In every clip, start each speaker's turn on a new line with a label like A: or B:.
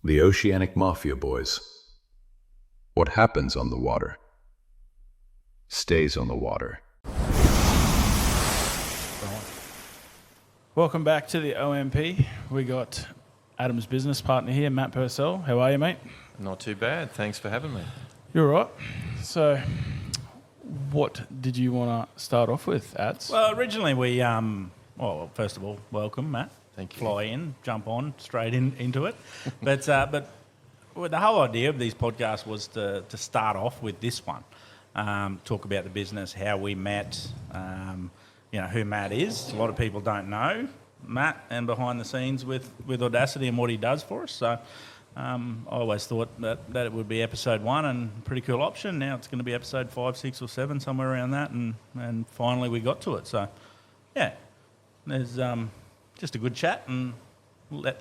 A: The Oceanic Mafia Boys. What happens on the water stays on the water.
B: Welcome back to the OMP. We got Adam's business partner here, Matt Purcell. How are you, mate?
C: Not too bad. Thanks for having me.
B: You're all right. So, what did you want to start off with, Ads?
D: Well, originally we, first of all, welcome, Matt.
C: Thank you.
D: Fly in, jump on, straight into it. But well, the whole idea of these podcasts was to start off with this one. Talk about the business, how we met, who Matt is. A lot of people don't know Matt and behind the scenes with Audacity and what he does for us. So I always thought that it would be episode 1 and pretty cool option. Now it's going to be episode 5, 6 or 7, somewhere around that. And finally we got to it. So, yeah, there's just a good chat and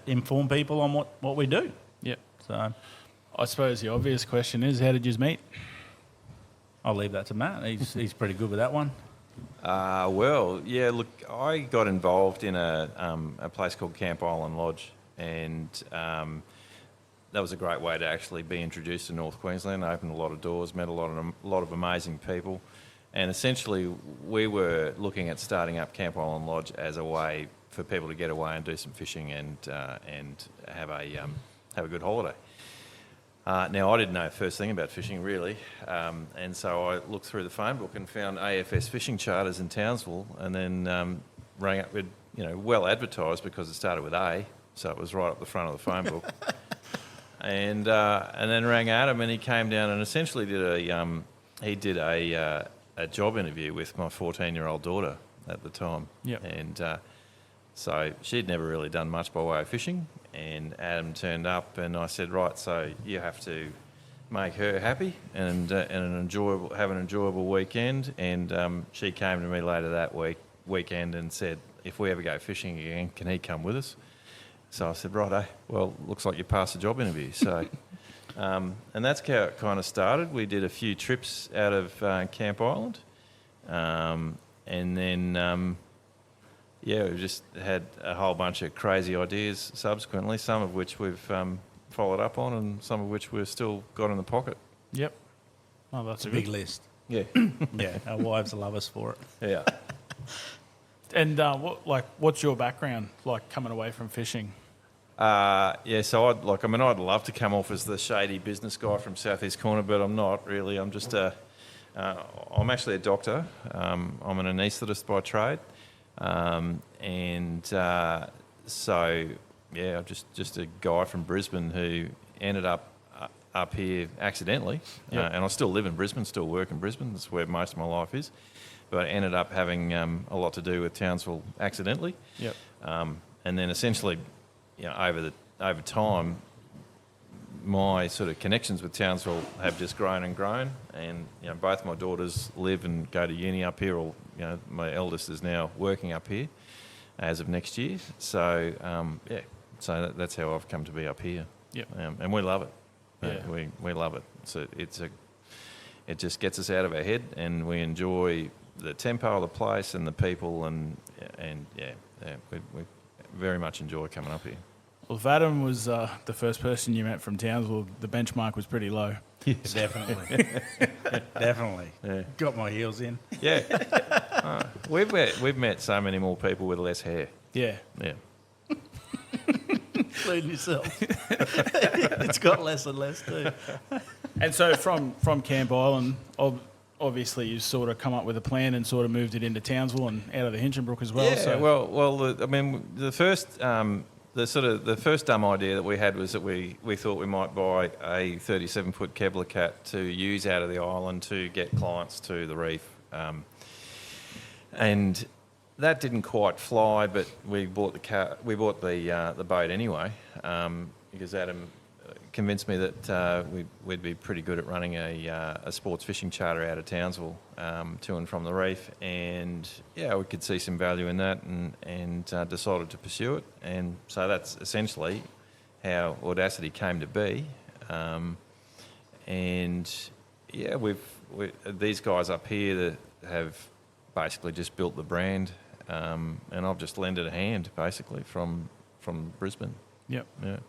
D: inform people on what we do.
B: Yep.
D: So
B: I suppose the obvious question is, how did you meet?
D: I'll leave that to Matt. He's pretty good with that one.
C: Look, I got involved in a place called Camp Island Lodge, and that was a great way to actually be introduced to North Queensland. I opened a lot of doors, met a lot of amazing people, and essentially we were looking at starting up Camp Island Lodge as a way for people to get away and do some fishing and have a good holiday. Now, I didn't know the first thing about fishing, really, and so I looked through the phone book and found AFS fishing charters in Townsville, and then rang up with, well advertised because it started with A, so it was right up the front of the phone book, and then rang Adam, and he came down and essentially did a job interview with my 14-year-old daughter at the time.
B: Yep.
C: And so she'd never really done much by way of fishing, and Adam turned up, and I said, right, so you have to make her happy and have an enjoyable weekend. And she came to me later that weekend and said, if we ever go fishing again, can he come with us? So I said, righto, well, looks like you passed the job interview. So, and that's how it kind of started. We did a few trips out of Camp Island, and then we've just had a whole bunch of crazy ideas subsequently, some of which we've followed up on and some of which we've still got in the pocket.
B: Yep. Oh, that's
D: It's a big list.
C: Yeah.
D: Yeah, our wives love us for it.
C: Yeah.
B: And what's your background like coming away from fishing?
C: So I'd love to come off as the shady business guy from Southeast Corner, but I'm not really. I'm just I'm actually a doctor. I'm an anaesthetist by trade. I'm just a guy from Brisbane who ended up here accidentally.
B: Yep.
C: And I still live in Brisbane, still work in Brisbane. That's where most of my life is. But I ended up having a lot to do with Townsville accidentally.
B: Yep.
C: And then essentially, over time, my sort of connections with Townsville have just grown and grown. And both my daughters live and go to uni up here. Or my eldest is now working up here as of next year. So so that's how I've come to be up here.
B: Yep.
C: And we love it.
B: Yeah.
C: We love it. It just gets us out of our head, and we enjoy the tempo of the place and the people, and we very much enjoy coming up here.
B: Well, if Adam was the first person you met from Townsville, the benchmark was pretty low.
D: Yes. Definitely. Definitely.
C: Yeah.
D: Got my heels in.
C: Yeah. We've met so many more people with less hair.
B: Yeah.
C: Yeah.
D: Including yourself. It's got less and less too.
B: And so from Camp Island, obviously you sort of come up with a plan and sort of moved it into Townsville and out of the Hinchinbrook as well.
C: Yeah.
B: So.
C: The first dumb idea that we had was that we thought we might buy a 37-foot Kevlar cat to use out of the island to get clients to the reef, and that didn't quite fly. But we bought the boat anyway, because Adam convinced me that we'd be pretty good at running a sports fishing charter out of Townsville to and from the reef, and we could see some value in that, and decided to pursue it. And so that's essentially how Audacity came to be. These guys up here that have basically just built the brand, and I've just lended a hand basically from Brisbane.
B: Yep.
C: Yeah.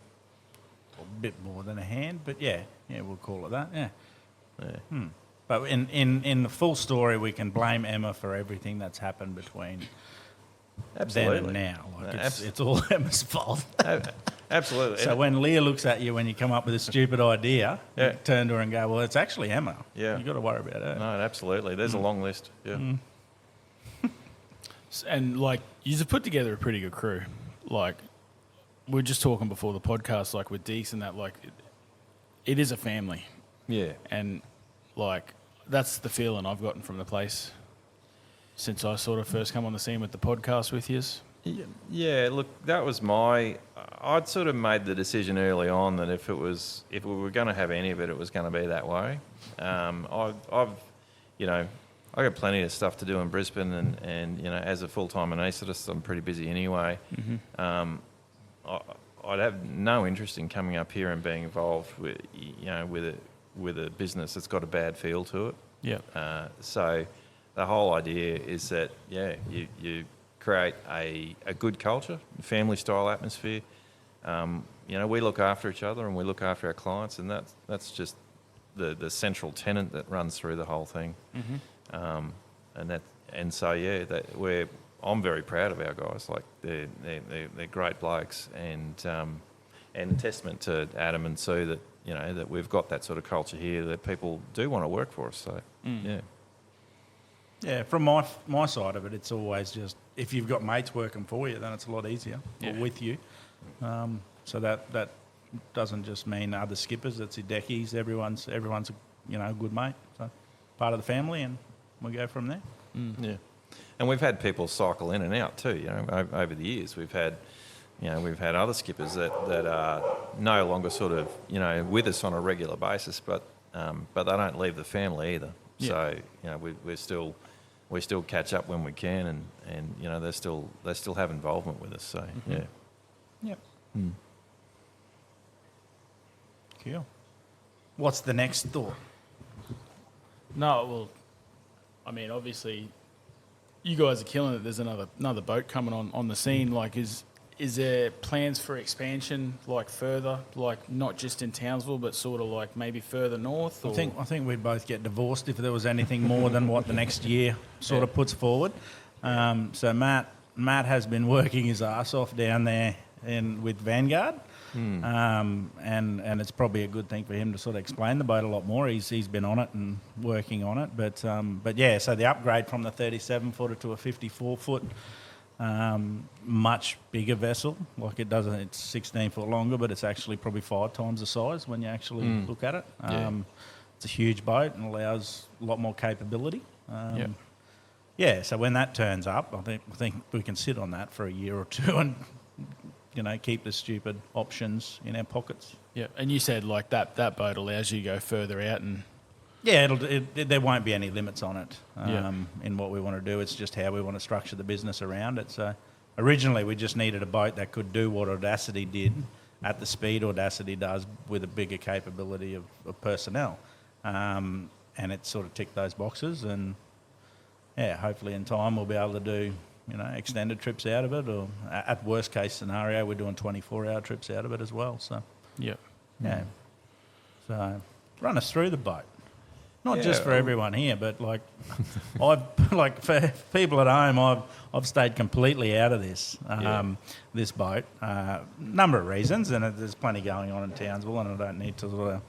D: a bit more than a hand, but yeah, we'll call it that. Yeah.
C: Yeah.
D: But in the full story, we can blame Emma for everything that's happened between
C: Absolutely.
D: then and now. Like
C: Abs-
D: it's all Emma's fault.
C: Absolutely.
D: So when Leah looks at you when you come up with a stupid idea,
C: Yeah.
D: you turn to her and go, well, it's actually Emma.
C: Yeah.
D: You've got to worry about her.
C: No, absolutely. There's a long list. Yeah.
B: And like, you've put together a pretty good crew. Like, we were just talking before the podcast, like with Deeks and that, like, it is a family.
C: Yeah.
B: And like, that's the feeling I've gotten from the place since I sort of first come on the scene with the podcast with yous.
C: Yeah, look, that was I'd sort of made the decision early on that if we were going to have any of it, it was going to be that way. I've I got plenty of stuff to do in Brisbane, and as a full-time anaesthetist, I'm pretty busy anyway. Mm-hmm. I'd have no interest in coming up here and being involved with a business that's got a bad feel to it.
B: Yeah.
C: So the whole idea is that you create a good culture, family-style atmosphere. We look after each other and we look after our clients, and that's just the central tenet that runs through the whole thing. Mm-hmm. I'm very proud of our guys. Like they're great blokes, and testament to Adam and Sue that that we've got that sort of culture here that people do want to work for us. So yeah.
D: Yeah, from my side of it, it's always just if you've got mates working for you, then it's a lot easier or with you. So that doesn't just mean other skippers. It's your deckies. Everyone's a good mate. So part of the family, and we go from there.
C: Yeah, and we've had people cycle in and out too. Over the years, we've had other skippers that are no longer sort of with us on a regular basis, but they don't leave the family either. Yeah. So we still catch up when we can, and they still have involvement with us. So yeah.
D: Yep. Cool. What's the next thought?
B: No, well, I mean, obviously, you guys are killing it. There's another boat coming on the scene. Like, is there plans for expansion, like further, like not just in Townsville, but sort of like maybe further north? Or?
D: I think we'd both get divorced if there was anything more than what the next year sort of puts forward. So Matt has been working his ass off down there with Vanguard. And it's probably a good thing for him to sort of explain the boat a lot more. He's been on it and working on it, but yeah. So the upgrade from the 37-footer to a 54-foot, much bigger vessel. Like it's 16 foot longer, but it's actually probably 5 times the size when you actually look at it. It's a huge boat and allows a lot more capability. Yeah. So when that turns up, I think we can sit on that for a year or two and keep the stupid options in our pockets.
B: Yeah, and you said like that boat allows you to go further out and...
D: Yeah, there won't be any limits on it in what we want to do. It's just how we want to structure the business around it. So originally we just needed a boat that could do what Audacity did at the speed Audacity does with a bigger capability of personnel. And it sort of ticked those boxes, and yeah, hopefully in time we'll be able to do extended trips out of it, or at worst case scenario, we're doing 24-hour trips out of it as well. So, yeah. So, run us through the boat. Not just for everyone here, but for people at home, I've stayed completely out of this this boat. Number of reasons, and there's plenty going on in Townsville, and I don't need to sort of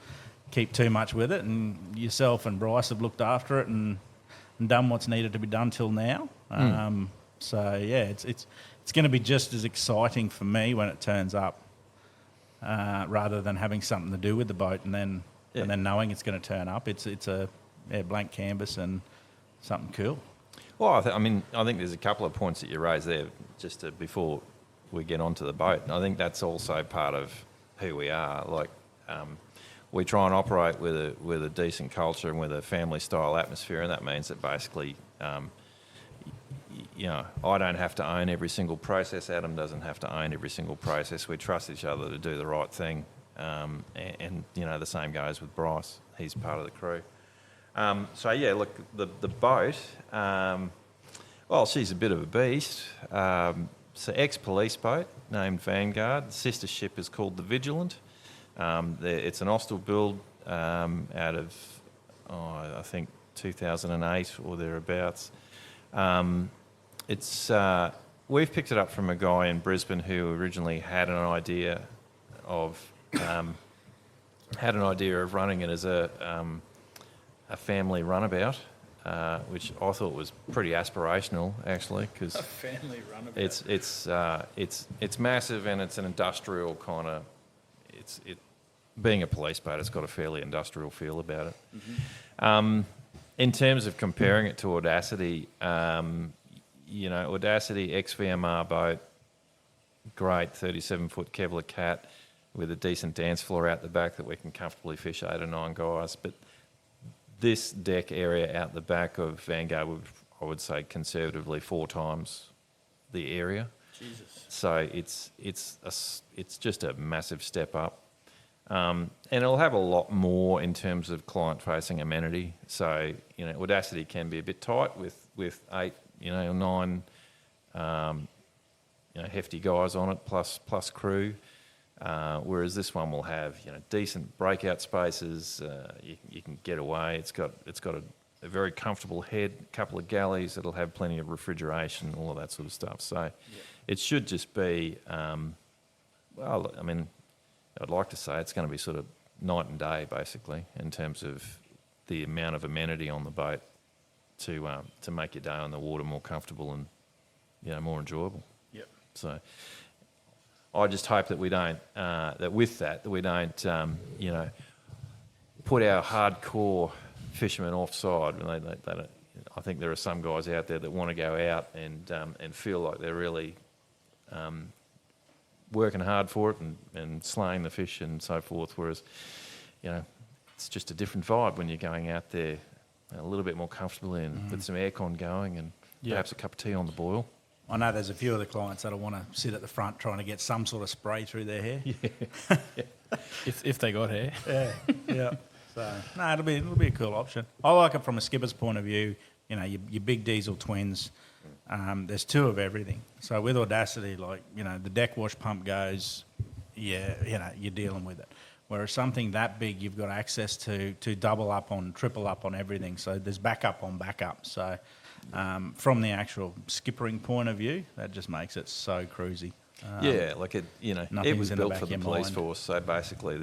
D: keep too much with it. And yourself and Bryce have looked after it and done what's needed to be done till now. So yeah, it's going to be just as exciting for me when it turns up, rather than having something to do with the boat and then knowing it's going to turn up. It's a blank canvas and something cool.
C: Well, I think there's a couple of points that you raised there before we get onto the boat. And I think that's also part of who we are. Like, we try and operate with a decent culture and with a family style atmosphere, and that means that basically. I don't have to own every single process. Adam doesn't have to own every single process. We trust each other to do the right thing. And the same goes with Bryce. He's part of the crew. Look, the boat, she's a bit of a beast. It's an ex-police boat named Vanguard. The sister ship is called the Vigilant. It's an Austral build out of, I think, 2008 or thereabouts. We've picked it up from a guy in Brisbane who originally had an idea of running it as a family runabout, which I thought was pretty aspirational actually, because
B: A family runabout.
C: it's massive and it's an industrial kind of. Being a police boat, it's got a fairly industrial feel about it.
B: Mm-hmm.
C: In terms of comparing it to Audacity, Audacity XVMR boat, great 37-foot Kevlar cat with a decent dance floor out the back that we can comfortably fish 8 or 9 guys. But this deck area out the back of Vanguard, I would say conservatively 4 times the area.
B: Jesus.
C: So it's just a massive step up. And it'll have a lot more in terms of client-facing amenity. So, Audacity can be a bit tight with 8, or 9, hefty guys on it plus crew. Whereas this one will have, decent breakout spaces. You can get away. It's got a very comfortable head, a couple of galleys. It'll have plenty of refrigeration, all of that sort of stuff. So, it should just be, I'd like to say it's going to be sort of night and day, basically, in terms of the amount of amenity on the boat to make your day on the water more comfortable and more enjoyable.
B: Yep.
C: So I just hope that we don't put our hardcore fishermen offside. They don't, I think there are some guys out there that want to go out and feel like they're really working hard for it and slaying the fish and so forth, whereas, it's just a different vibe when you're going out there a little bit more comfortably and with some aircon going and perhaps a cup of tea on the boil.
D: I know there's a few of the clients that'll want to sit at the front trying to get some sort of spray through their hair.
C: Yeah.
B: If they got hair.
D: Yeah. So no, it'll be a cool option. I like it from a skipper's point of view. Your big diesel twins. There's 2 of everything. So with Audacity, the deck wash pump goes, you're dealing with it. Whereas something that big, you've got access to double up on, triple up on everything. So there's backup on backup. So from the actual skippering point of view, that just makes it so cruisy. It was built for the police force. So basically,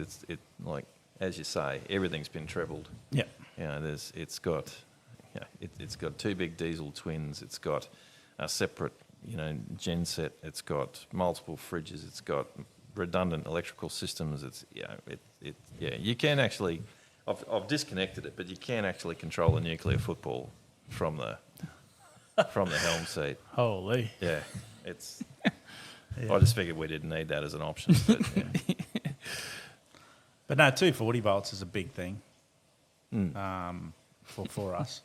D: as you say, everything's been trebled.
C: Yeah. It's got 2 big diesel twins. It's got a separate, gen set. It's got multiple fridges. It's got redundant electrical systems. You can actually. I've disconnected it, but you can actually control a nuclear football from the helm seat.
B: Holy.
C: Yeah, it's. I just figured we didn't need that as an option. But,
D: But no, 240 volts is a big thing. For us,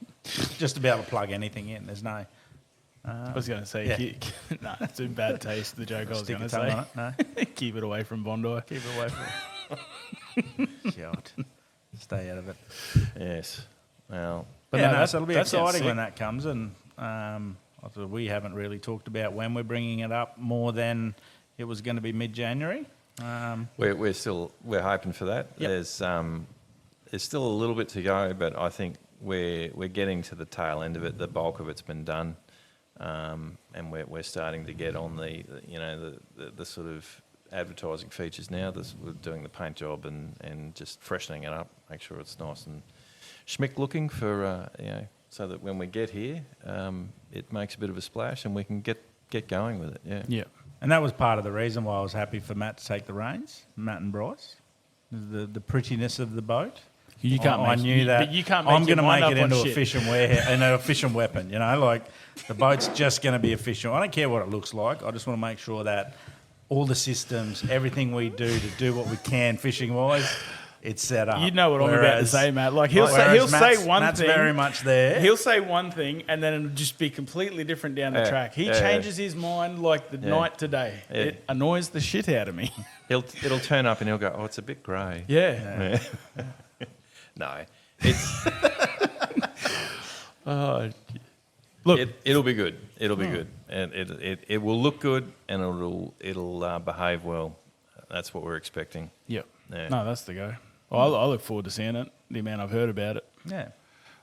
D: just to be able to plug anything in. There's no.
B: I was going to say, no, it's in bad taste. The joke I was going to say.
D: On it, no.
B: Keep it away from Bondi.
D: Keep it away from it. God. Stay out of it.
C: Yes. Well.
D: But so it'll be exciting when that comes, and we haven't really talked about when we're bringing it up more than it was going to be mid-January.
C: We're hoping for that.
D: Yep.
C: There's still a little bit to go, but I think we're getting to the tail end of it. The bulk of it's been done, and we're starting to get on the sort of advertising features now. We're doing the paint job and just freshening it up, make sure it's nice and schmick looking for so that when we get here, it makes a bit of a splash and we can get going with it. Yeah.
B: Yeah.
D: And that was part of the reason why I was happy for Matt to take the reins, Matt and Bryce, the prettiness of the boat.
B: You can't.
D: I knew that.
B: But you can't.
D: I'm going to make it into a fishing a fishing weapon. The boat's just going to be a fishing. I don't care what it looks like. I just want to make sure that all the systems, everything we do to do what we can fishing wise, it's set up.
B: You know what I'm about to say, Matt. He'll say one
D: Matt's
B: thing.
D: very much there.
B: He'll say one thing, and then it'll just be completely different down the track. He changes his mind like the night to day.
C: Yeah.
B: It annoys the shit out of me.
C: It'll turn up and he'll go, oh, it's a bit grey.
B: Yeah.
C: No, it's.
B: Look,
C: it'll be good. It'll be good, and it will look good, and it'll behave well. That's what we're expecting.
B: Yep.
C: Yeah.
B: No, that's the go. Well, I look forward to seeing it. The amount I've heard about it.
D: Yeah.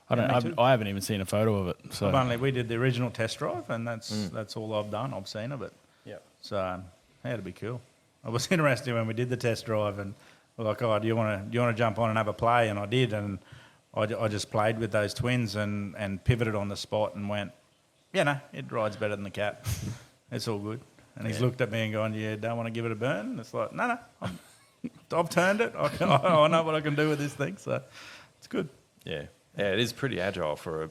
B: I haven't even seen a photo of it. So
D: We did the original test drive, and that's all I've done. I've seen of it.
B: yeah,
D: So yeah, it'd be cool. I was interested when we did the test drive, and we're like, "Oh, do you want to jump on and have a play?" And I did, and I just played with those twins and pivoted on the spot and went, it rides better than the cat. It's all good. And he's looked at me and gone, "You don't want to give it a burn?" And it's like, no, I've turned it. I know what I can do with this thing, so it's good.
C: Yeah. Yeah, it is pretty agile for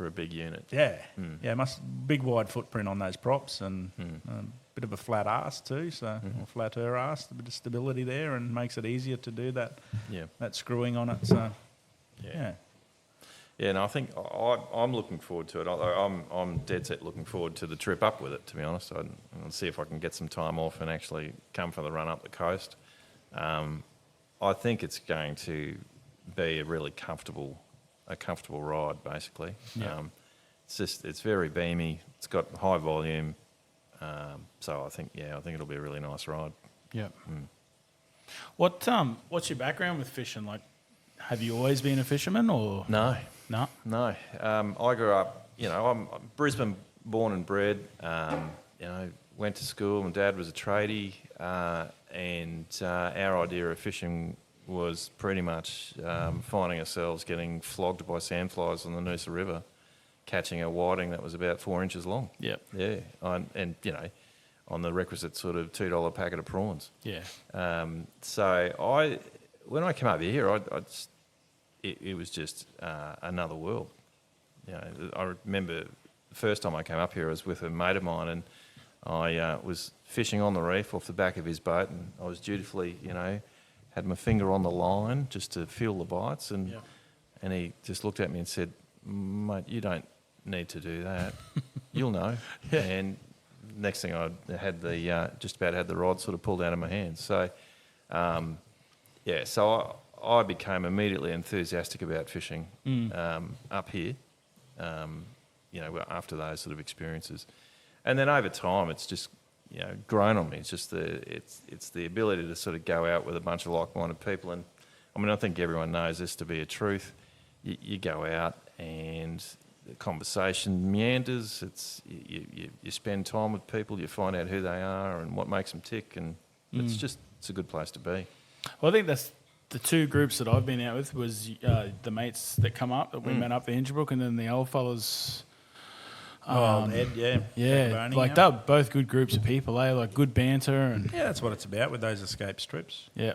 C: a big unit.
D: Yeah, big wide footprint on those props and a bit of a flat arse too, so or flatter arse, a bit of stability there, and makes it easier to do that.
C: Yeah.
D: That screwing on it. So yeah.
C: Yeah, and I think I'm looking forward to it. I'm dead set looking forward to the trip up with it, to be honest. I'll see if I can get some time off and actually come for the run up the coast. I think it's going to be a really comfortable ride, basically.
B: Yeah.
C: It's very beamy. It's got high volume. So I think it'll be a really nice ride.
B: yeah. What's your background with fishing? Like, have you always been a fisherman or
C: No.
B: no?
C: No. I grew up, I'm Brisbane born and bred. Went to school. My dad was a tradie, and our idea of fishing was pretty much finding ourselves getting flogged by sandflies on the Noosa River, catching a whiting that was about 4 inches long.
B: Yep.
C: Yeah. On the requisite sort of $2 packet of prawns.
B: Yeah.
C: So when I came over here, it was just another world. I remember the first time I came up here, I was with a mate of mine, and I was fishing on the reef off the back of his boat, and I was dutifully, had my finger on the line just to feel the bites, and he just looked at me and said, "Mate, you don't need to do that. You'll know."
B: Yeah.
C: And next thing I had just about had the rod sort of pulled out of my hands. So, so I became immediately enthusiastic about fishing up here, after those sort of experiences. And then over time, it's just grown on me. It's just it's the ability to sort of go out with a bunch of like-minded people. And I mean, I think everyone knows this to be a truth. You go out and the conversation meanders. You spend time with people. You find out who they are and what makes them tick, and it's a good place to be.
B: Well, I think that's the two groups that I've been out with was the mates that come up that we met up the Ingerbrook, and then the old fellas.
D: Ed,
B: Yeah,
D: Barney,
B: like they're both good groups of people, like good banter and
D: yeah, that's what it's about with those escape strips.
B: yeah.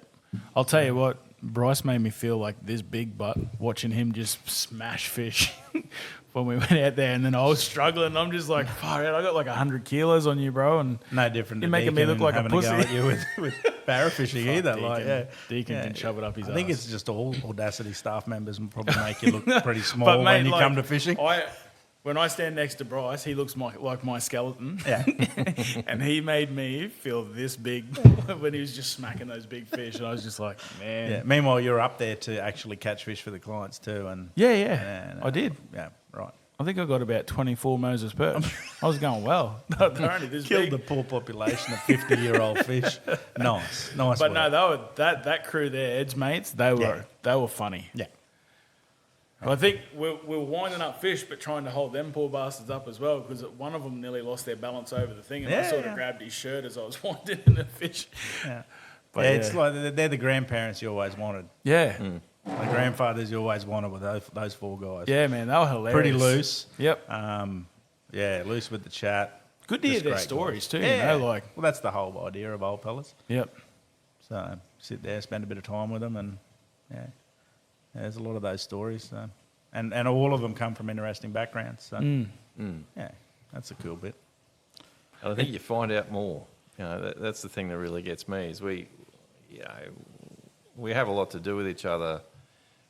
B: I'll tell you what, Bryce made me feel like this big butt watching him just smash fish when we went out there, and then I was struggling. I'm just like, far out, I got like 100 kilos on you, bro, and
D: No different.
B: You're
D: to
B: making me
D: Deacon
B: look like a
D: and having
B: pussy.
D: go at you with barra fishing either.
B: Deacon can shove it up his
D: I think
B: ass.
D: it's just all Audacity staff members and probably make you look pretty small when you come to fishing.
B: When I stand next to Bryce, he looks like my skeleton.
D: Yeah.
B: And he made me feel this big when he was just smacking those big fish. And I was just like, man.
D: Yeah. Meanwhile, you're up there to actually catch fish for the clients too, and
B: Yeah. I did.
D: Yeah, right.
B: I think I got about 24 Moses perch. I was going well. They're only this
D: Killed
B: big.
D: the poor population of 50-year-old fish. Nice
B: But
D: work.
B: no, that crew there, Ed's mates, they were funny.
D: Yeah.
B: I think we were winding up fish, but trying to hold them poor bastards up as well, because one of them nearly lost their balance over the thing, and I sort of grabbed his shirt as I was winding in the fish.
D: Yeah.
B: But
D: It's like they're the grandparents you always wanted.
B: Yeah.
D: The grandfathers you always wanted with those four guys.
B: Yeah, man, they were hilarious.
D: Pretty loose.
B: Yep.
D: Loose with the chat.
B: Good to hear
D: Just
B: their
D: great
B: stories
D: guys.
B: too,
D: Yeah.
B: like.
D: Well, that's the whole idea of old fellas.
B: Yep.
D: So sit there, spend a bit of time with them, and there's a lot of those stories. So. And all of them come from interesting backgrounds. So yeah, that's a cool bit.
C: And I think you find out more. That's the thing that really gets me is we have a lot to do with each other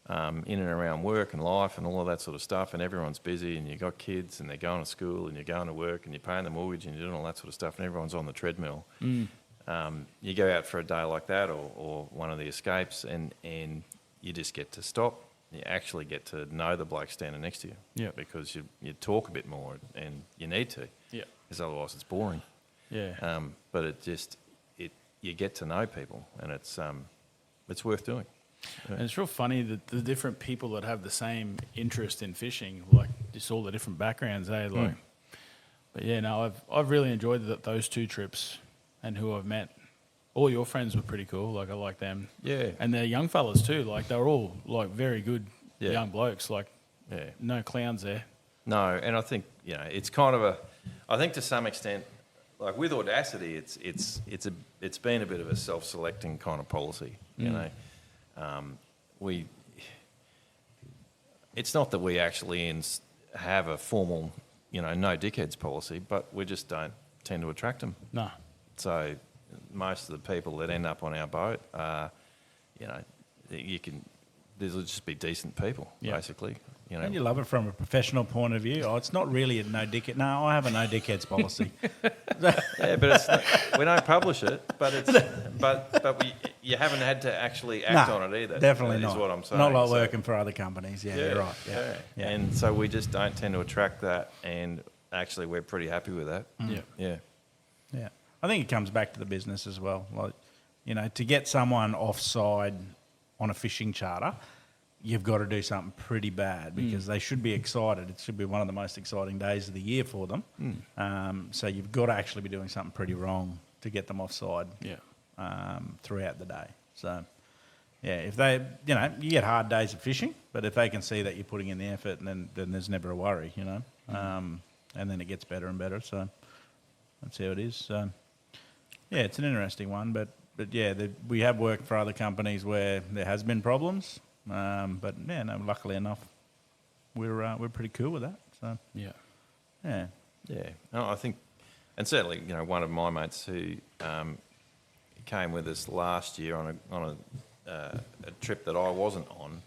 C: in and around work and life and all of that sort of stuff, and everyone's busy, and you've got kids and they're going to school and you're going to work and you're paying the mortgage and you're doing all that sort of stuff, and everyone's on the treadmill. You go out for a day like that or one of the escapes and you just get to stop. You actually get to know the bloke standing next to you.
B: Yeah.
C: Because you talk a bit more and you need to.
B: Yeah.
C: Because otherwise it's boring.
B: Yeah.
C: But you get to know people, and it's worth doing.
B: And it's real funny that the different people that have the same interest in fishing, like just all the different backgrounds, like. But yeah, no, I've really enjoyed those 2 trips, and who I've met. All your friends were pretty cool. Like I like them.
C: Yeah.
B: And they're young fellas too. Like they're all like very good young blokes. Like no clowns there.
C: No, and I think it's kind of I think to some extent, like with Audacity, it's been a bit of a self-selecting kind of policy. It's not that we actually have a formal, no dickheads policy, but we just don't tend to attract them.
B: No.
C: So most of the people that end up on our boat are, they'll just be decent people, basically.
D: And you love it from a professional point of view. Oh, it's not really a no dickhead. No, I have a no dickheads policy.
C: Yeah, but we don't publish it. But you haven't had to actually act on it either.
D: Definitely not.
C: Is what I'm saying.
D: Not like working for other companies. Yeah, you're right. Yeah.
C: And so we just don't tend to attract that, and actually we're pretty happy with that. Yeah.
D: I think it comes back to the business as well. Like, to get someone offside on a fishing charter, you've got to do something pretty bad because they should be excited. It should be one of the most exciting days of the year for them. So you've got to actually be doing something pretty wrong to get them offside throughout the day. So, if they, you get hard days of fishing, but if they can see that you're putting in the effort, then there's never a worry, and then it gets better and better. So that's how it is. So, it's an interesting one, but we have worked for other companies where there has been problems. But luckily enough, we're pretty cool with that. So yeah.
C: No, I think, and certainly, one of my mates who came with us last year on a trip that I wasn't on,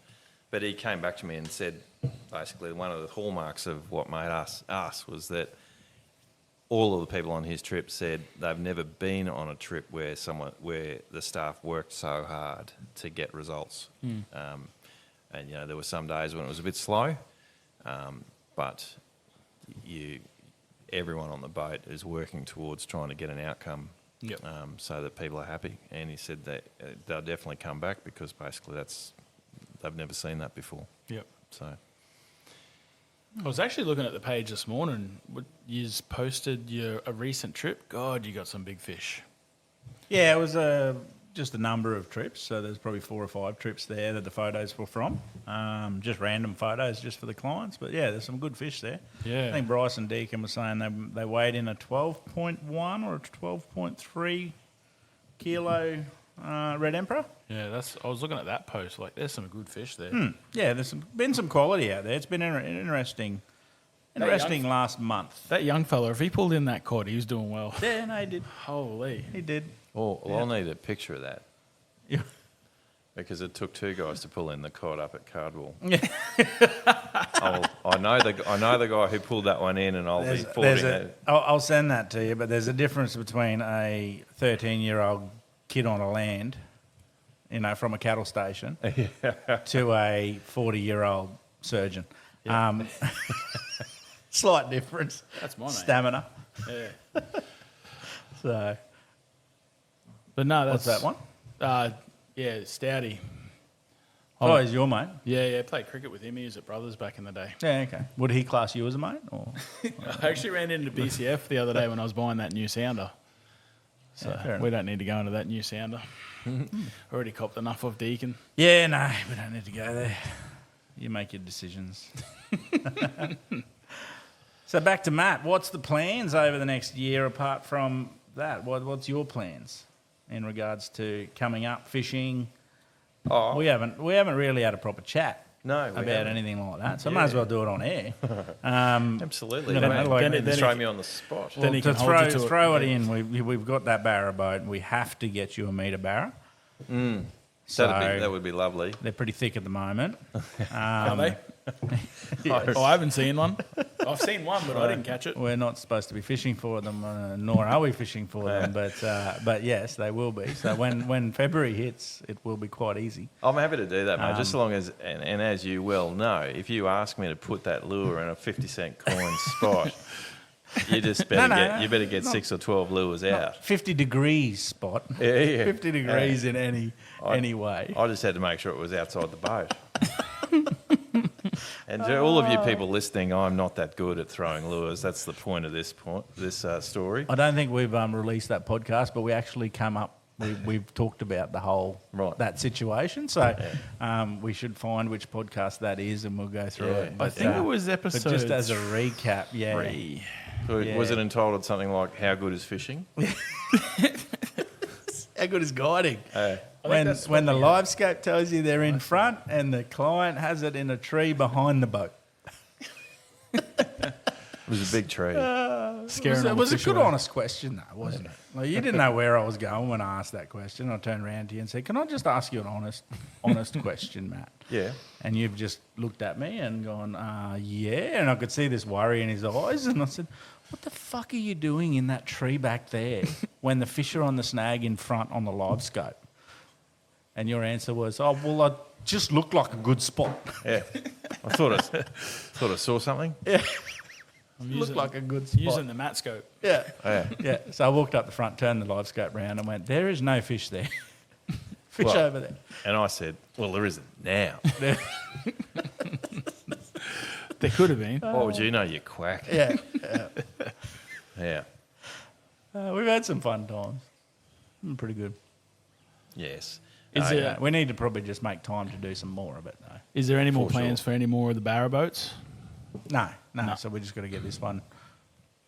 C: but he came back to me and said, basically, one of the hallmarks of what made us was that all of the people on his trip said they've never been on a trip where the staff worked so hard to get results. And there were some days when it was a bit slow, but everyone on the boat is working towards trying to get an outcome, so that people are happy. And he said that they'll definitely come back because basically they've never seen that before.
B: Yep.
C: So.
B: I was actually looking at the page this morning. You posted a recent trip. God, you got some big fish.
D: Yeah, it was just a number of trips. So there's probably 4 or 5 trips there that the photos were from. Just random photos just for the clients. But there's some good fish there. Yeah. I think Bryson Deacon was saying they weighed in a 12.1 or a 12.3 kilo red emperor.
B: Yeah, I was looking at that post. Like, there's some good fish there.
D: Yeah, there's been some quality out there. It's been interesting last month.
B: That young fella, if he pulled in that cod, he was doing well.
D: Yeah, no, he did.
B: Holy.
D: He did.
C: Well, I'll need a picture of that. Yeah. Because it took 2 guys to pull in the cod up at Cardwell. I know the guy who pulled that one in, and I'll be forwarding it.
D: I'll send that to you, but there's a difference between a 13-year-old kid on a land, from a cattle station, to a 40-year-old surgeon. Yeah. Slight difference.
B: That's my mate.
D: Stamina.
B: Yeah.
D: So.
B: But no, that's...
D: What's that one?
B: Stouty.
D: Oh, he's your mate?
B: Yeah, played cricket with him. He was at Brothers back in the day.
D: Yeah, okay. Would he class you as a mate? Or?
B: I actually ran into BCF the other day when I was buying that new sounder. So we don't need to go into that new sounder. Already copped enough of Deacon.
D: Yeah, no, we don't need to go there. You make your decisions. So back to Matt. What's the plans over the next year apart from that? What's your plans in regards to coming up, fishing? Oh, we haven't really had a proper chat. About anything like that, so I might as well do it on air.
C: Absolutely. Then throw me on the spot.
D: Well, then to throw it in, we've got that barra boat, and we have to get you a meter barra.
C: So that would be lovely.
D: They're pretty thick at the moment.
B: Are they? Yes. I haven't seen one. I've seen one, but I didn't catch it.
D: We're not supposed to be fishing for them, nor are we fishing for them. But yes, they will be. So when February hits, it will be quite easy.
C: I'm happy to do that, mate. Just as long as, and as you well know, if you ask me to put that lure in a 50-cent coin spot, You just better better get 6 or 12 lures out.
D: 50 degrees spot.
C: Yeah.
D: 50 degrees in any way.
C: I just had to make sure it was outside the boat. And to all of you people listening, I'm not that good at throwing lures. That's the point of this story.
D: I don't think we've released that podcast, but we actually come up. We've talked about the whole that situation, so we should find which podcast that is, and we'll go through it.
B: I think it was episode.
D: But just as a recap,
B: 3.
C: So was it entitled something like "How Good Is Fishing"?
D: How good is guiding? When the live scope tells you they're in front and the client has it in a tree behind the boat.
C: It was a big tree.
D: It was a good, honest question, though, wasn't it? Like, you didn't know where I was going when I asked that question. I turned around to you and said, "Can I just ask you an honest question, Matt?"
C: Yeah.
D: And you've just looked at me and gone, yeah. And I could see this worry in his eyes. And I said, "What the fuck are you doing in that tree back there when the fish are on the snag in front on the live scope?" And your answer was, "Oh, well, I just looked like a good spot."
C: Yeah. I thought I saw something.
D: Yeah. Looked like a good spot.
B: Using the Matt scope.
D: Yeah.
C: Yeah.
D: Yeah. So I walked up the front, turned the live scope round and went, "There is no fish there." Fish over there.
C: And I said, "Well, there isn't now."
B: There could have been.
C: What would you know, you quack?
D: Yeah.
C: Yeah.
D: We've had some fun times. Pretty good.
C: Yes.
D: We need to probably just make time to do some more of it, though.
B: Is there any more
C: For
B: plans
C: sure.
B: for any more of the barra boats?
D: No. So we just got to get this one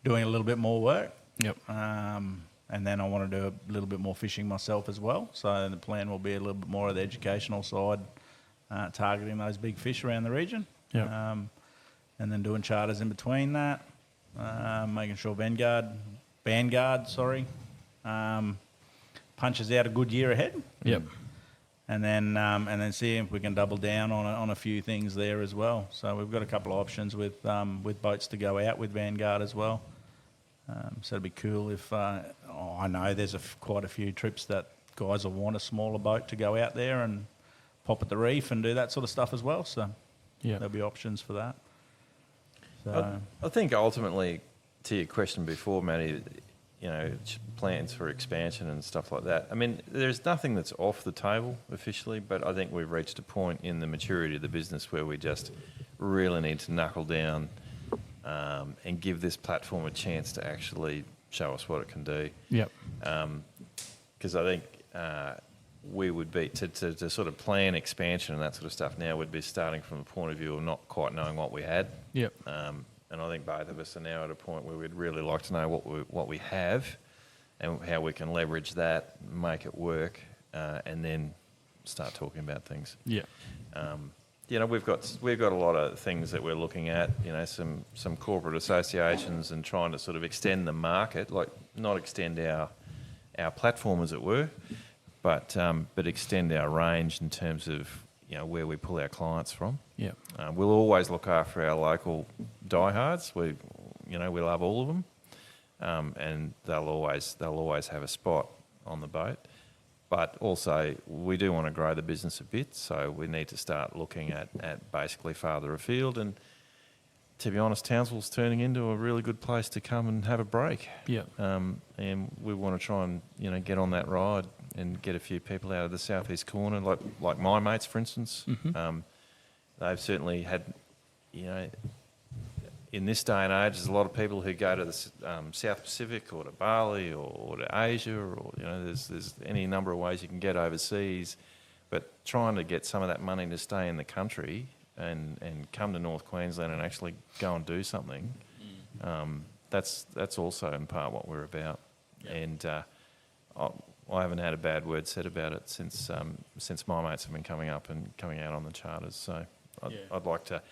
D: doing a little bit more work.
B: Yep.
D: And then I want to do a little bit more fishing myself as well. So the plan will be a little bit more of the educational side, targeting those big fish around the region.
B: Yep.
D: And then doing charters in between that, making sure Vanguard, punches out a good year ahead.
B: Yep.
D: And then see if we can double down on a few things there as well. So we've got a couple of options with boats to go out with Vanguard as well. So it'd be cool if I know there's quite a few trips that guys will want a smaller boat to go out there and pop at the reef and do that sort of stuff as well. So there'll be options for that. So
C: I think ultimately, to your question before, Matty, plans for expansion and stuff like that. I mean, there's nothing that's off the table officially, but I think we've reached a point in the maturity of the business where we just really need to knuckle down and give this platform a chance to actually show us what it can do.
B: Yep.
C: Because I think we would be, to sort of plan expansion and that sort of stuff now, would be starting from the point of view of not quite knowing what we had.
B: Yep.
C: And I think both of us are now at a point where we'd really like to know what we have and how we can leverage that, make it work, and then start talking about things.
B: Yeah.
C: We've got a lot of things that we're looking at. Some corporate associations and trying to sort of extend the market, like not extend our platform as it were, but extend our range in terms of where we pull our clients from.
B: Yeah.
C: We'll always look after our local diehards. We love all of them, and they'll always have a spot on the boat. But also, we do want to grow the business a bit, so we need to start looking at basically farther afield. And to be honest, Townsville's turning into a really good place to come and have a break.
B: Yeah.
C: And we want to try and get on that ride and get a few people out of the southeast corner, like my mates, for instance.
B: Mm-hmm.
C: They've certainly had, in this day and age, there's a lot of people who go to the South Pacific or to Bali or to Asia, or there's any number of ways you can get overseas. But trying to get some of that money to stay in the country and come to North Queensland and actually go and do something, that's also in part what we're about. Yeah. And I haven't had a bad word said about it since my mates have been coming up and coming out on the charters. So I'd like to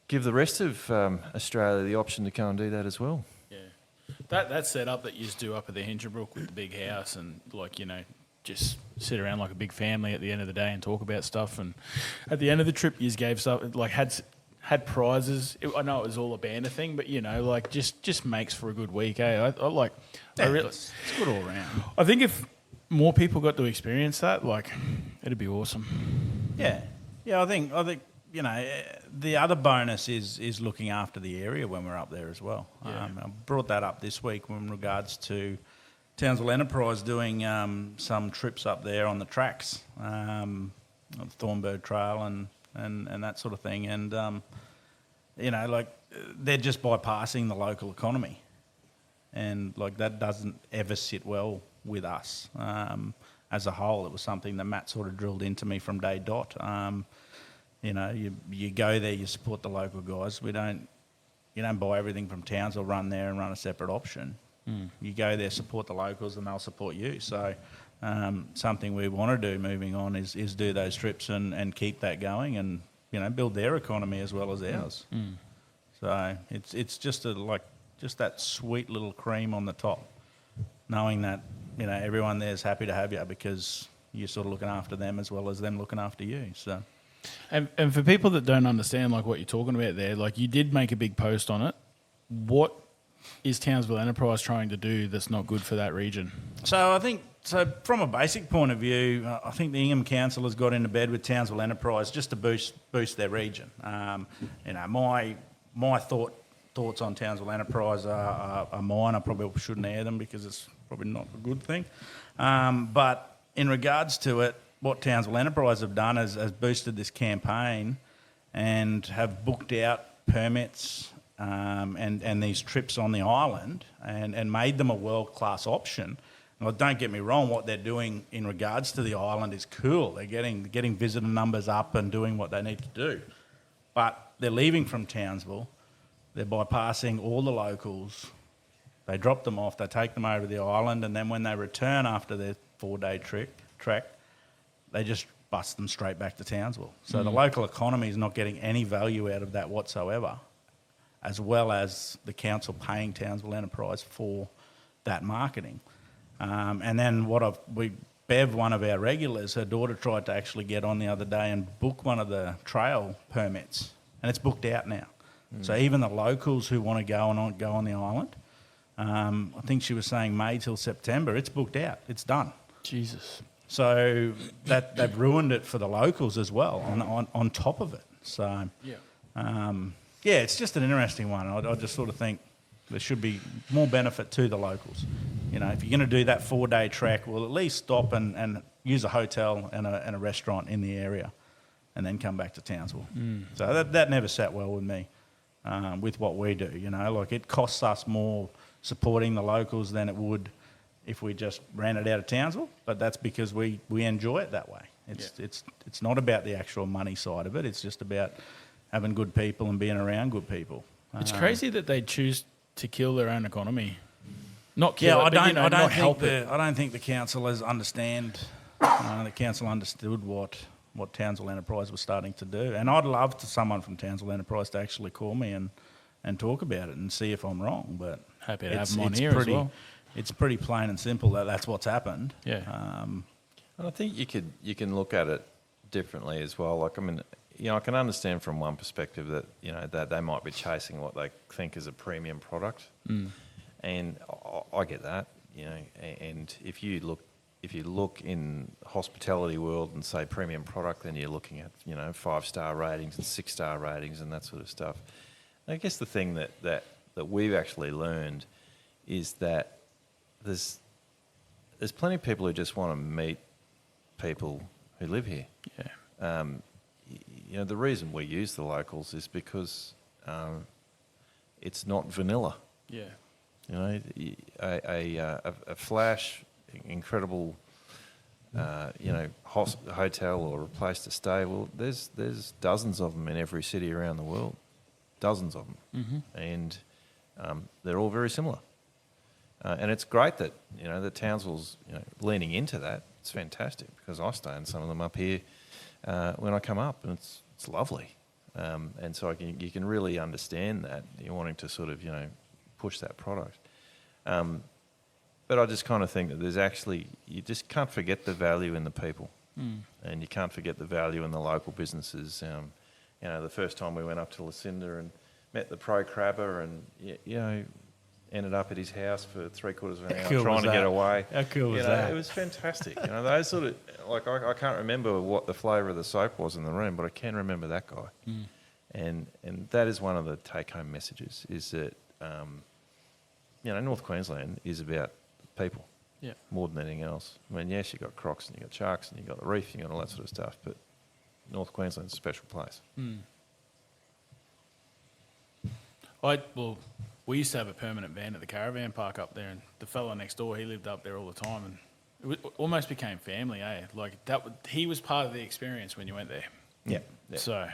C: give the rest of Australia the option to go and do that as well.
B: Yeah. That setup that you just do up at the Hinchebrook with the big house and just sit around like a big family at the end of the day and talk about stuff. And at the end of the trip, you gave stuff, like had prizes. I know it was all a banner thing, but just makes for a good week. Eh? It's good all around. I think if more people got to experience that, it'd be awesome.
D: Yeah. I think the other bonus is looking after the area when we're up there as well.
B: Yeah.
D: I brought that up this week in regards to Townsville Enterprise doing some trips up there on the tracks, on the Thornburg Trail and that sort of thing. And, they're just bypassing the local economy. And, that doesn't ever sit well with us. As a whole, it was something that Matt sort of drilled into me from day dot. You go there, you support the local guys. You don't buy everything from Townsville, run there and run a separate option. You go there, support the locals, and they'll support you. So something we want to do moving on is do those trips and keep that going, and build their economy as well as ours. So it's just just that sweet little cream on the top, knowing that everyone there is happy to have you because you're sort of looking after them as well as them looking after you. So.
B: And for people that don't understand what you're talking about there, you did make a big post on it. What is Townsville Enterprise trying to do that's not good for that region?
D: So I think from a basic point of view, I think the Ingham Council has got into bed with Townsville Enterprise just to boost their region. My thoughts on Townsville Enterprise are mine. I probably shouldn't air them because it's probably not a good thing. But in regards to it, what Townsville Enterprise have done is boosted this campaign and have booked out permits and these trips on the island and made them a world-class option. Well, don't get me wrong, what they're doing in regards to the island is cool. They're getting visitor numbers up and doing what they need to do. But they're leaving from Townsville. They're bypassing all the locals. They drop them off. They take them over to the island. And then when they return after their 4-day trek, they just bust them straight back to Townsville. So the local economy is not getting any value out of that whatsoever, as well as the council paying Townsville Enterprise for that marketing. And then Bev, one of our regulars, her daughter tried to actually get on the other day and book one of the trail permits, and it's booked out now. So even the locals who want to go on the island, I think she was saying May till September, it's booked out. It's done.
B: Jesus.
D: So they've ruined it for the locals as well on top of it. So it's just an interesting one. I just sort of think there should be more benefit to the locals. If you're going to do that 4-day trek, we'll at least stop and use a hotel and a restaurant in the area, and then come back to Townsville. So that never sat well with me with what we do. It costs us more supporting the locals than it would if we just ran it out of Townsville, but that's because we enjoy it that way. It's not about the actual money side of it. It's just about having good people and being around good people.
B: It's crazy that they choose to kill their own economy. Not kill it,
D: I
B: but not help it.
D: I don't think the council has understand. The council understood what Townsville Enterprise was starting to do, and I'd love someone from Townsville Enterprise to actually call me and talk about it and see if I'm wrong. But
B: happy to have them on here as well.
D: It's pretty plain and simple that's what's happened.
B: Yeah.
C: I think you can look at it differently as well. I can understand from one perspective that that they might be chasing what they think is a premium product, and I get that. And if you look in hospitality world and say premium product, then you're looking at 5-star ratings and 6-star ratings and that sort of stuff. I guess the thing that we've actually learned is that there's plenty of people who just want to meet people who live here.
B: Yeah.
C: The reason we use the locals is because it's not vanilla.
B: Yeah.
C: A flash, incredible, hotel or a place to stay. Well, there's dozens of them in every city around the world, dozens of them, and they're all very similar. And it's great that that Townsville's leaning into that. It's fantastic because I stay in some of them up here when I come up, and it's lovely. And so you can really understand that you're wanting to sort of push that product. But I just kind of think that there's actually you just can't forget the value in the people, and you can't forget the value in the local businesses. The first time we went up to Lucinda and met the pro crabber, and ended up at his house for 3/4 of an hour
D: cool
C: trying
D: was
C: to get
D: that?
C: away.
D: How cool was
C: You know,
D: that?
C: It was fantastic. You know, those sort of, like, I can't remember what the flavour of the soap was in the room, but I can remember that guy. And that is one of the take-home messages, is that, you know, North Queensland is about people.
B: Yeah.
C: More than anything else. I mean, yes, you've got crocs and you've got sharks and you've got the reef and you've got all that sort of stuff, but North Queensland's a special place.
B: Well, we used to have a permanent van at the caravan park up there, and the fella next door, he lived up there all the time, and almost became family, eh? Like he was part of the experience when you went there.
D: Yeah.
B: So,